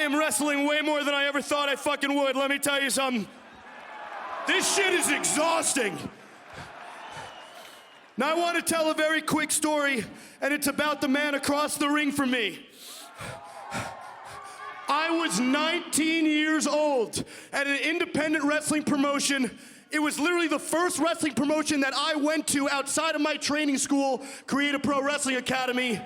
am wrestling way more than I ever thought I fucking would. Let me tell you something. This shit is exhausting. Now I want to tell a very quick story, and it's about the man across the ring from me. I was 19 years old at an independent wrestling promotion. It was literally the first wrestling promotion that I went to outside of my training school, Creative Pro Wrestling Academy.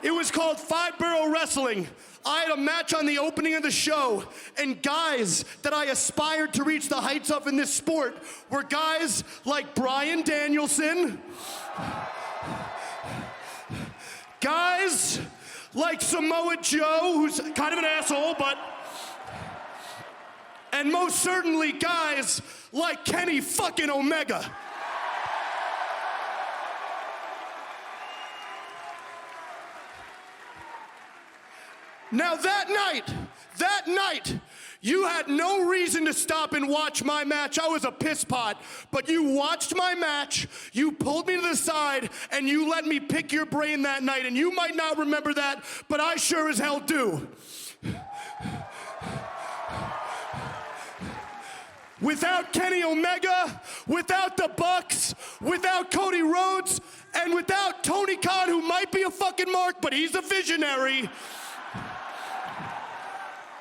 It was called Five Borough Wrestling. I had a match on the opening of the show, and guys that I aspired to reach the heights of in this sport were guys like Bryan Danielson, guys like Samoa Joe, who's kind of an asshole, and most certainly guys like Kenny fucking Omega. Now that night, you had no reason to stop and watch my match. I was a piss pot, but you watched my match, you pulled me to the side, and you let me pick your brain that night, and you might not remember that, but I sure as hell do. Without Kenny Omega, without the Bucks, without Cody Rhodes, and without Tony Khan, who might be a fucking mark, but he's a visionary,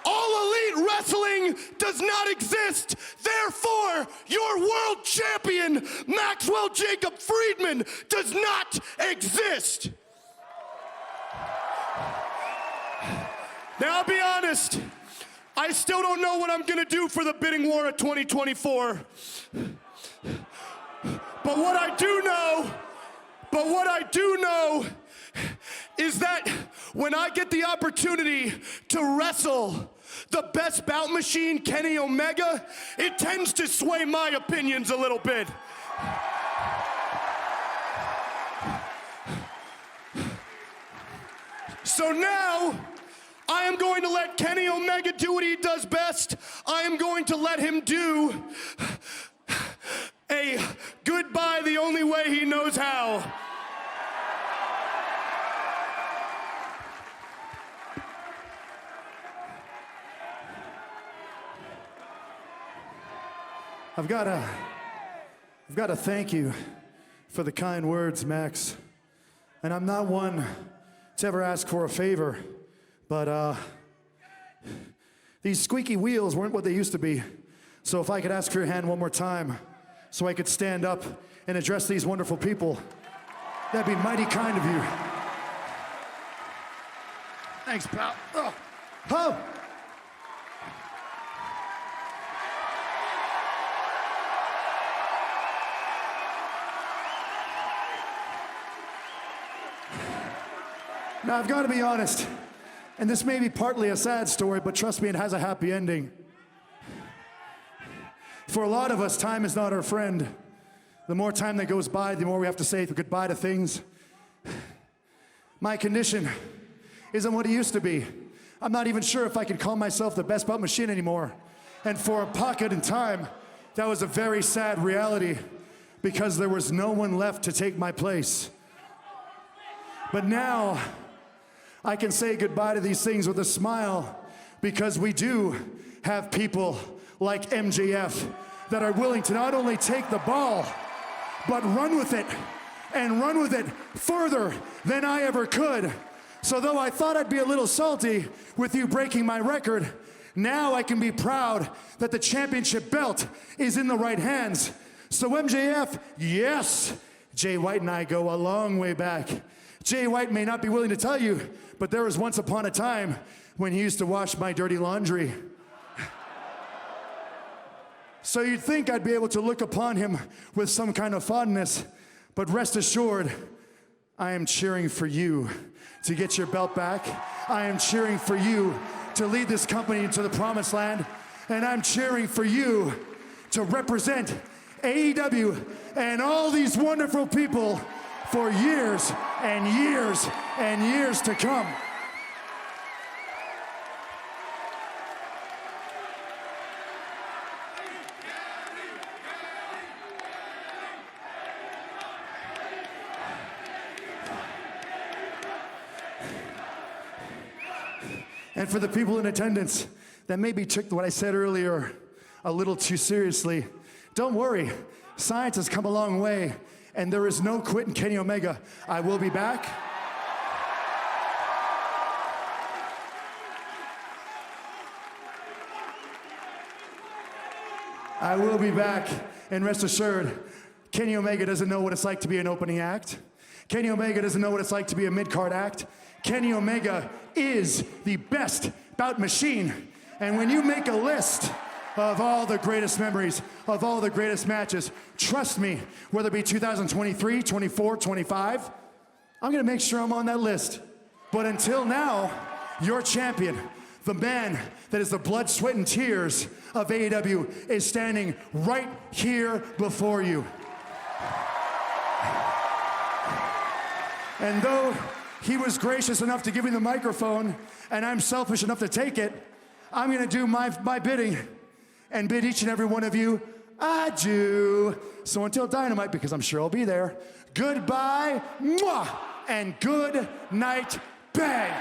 All Elite Wrestling does not exist. Therefore, your world champion, Maxwell Jacob Friedman, does not exist. Now, I'll be honest, I still don't know what I'm gonna do for the bidding war of 2024. But what I do know is that when I get the opportunity to wrestle the best bout machine, Kenny Omega, it tends to sway my opinions a little bit. So now, I am going to let Kenny Omega do what he does best. I am going to let him do a goodbye the only way he knows how. I've got to thank you for the kind words, Max. And I'm not one to ever ask for a favor, but these squeaky wheels weren't what they used to be. So if I could ask for your hand one more time so I could stand up and address these wonderful people, that'd be mighty kind of you. Thanks, pal. Oh. Now, I've got to be honest, and this may be partly a sad story, but trust me, it has a happy ending. For a lot of us, time is not our friend. The more time that goes by, the more we have to say goodbye to things. My condition isn't what it used to be. I'm not even sure if I can call myself the best bout machine anymore. And for a pocket in time, that was a very sad reality because there was no one left to take my place. But now, I can say goodbye to these things with a smile because we do have people like MJF that are willing to not only take the ball, but run with it and run with it further than I ever could. So though I thought I'd be a little salty with you breaking my record, now I can be proud that the championship belt is in the right hands. So MJF, yes, Jay White and I go a long way back. Jay White may not be willing to tell you, but there was once upon a time when he used to wash my dirty laundry. So you'd think I'd be able to look upon him with some kind of fondness, but rest assured, I am cheering for you to get your belt back. I am cheering for you to lead this company into the promised land, and I'm cheering for you to represent AEW and all these wonderful people for years and years and years to come. And for the people in attendance that maybe took what I said earlier a little too seriously, don't worry. Science has come a long way, and there is no quit in Kenny Omega. I will be back. I will be back, and rest assured, Kenny Omega doesn't know what it's like to be an opening act. Kenny Omega doesn't know what it's like to be a mid-card act. Kenny Omega is the best bout machine. And when you make a list of all the greatest memories, of all the greatest matches, trust me, whether it be 2023, 24, 25, I'm gonna make sure I'm on that list. But until now, your champion, the man that is the blood, sweat, and tears of AEW, is standing right here before you. And though he was gracious enough to give me the microphone, and I'm selfish enough to take it, I'm gonna do my bidding and bid each and every one of you adieu. So until Dynamite, because I'm sure I'll be there, goodbye, mwah, and good night, bang.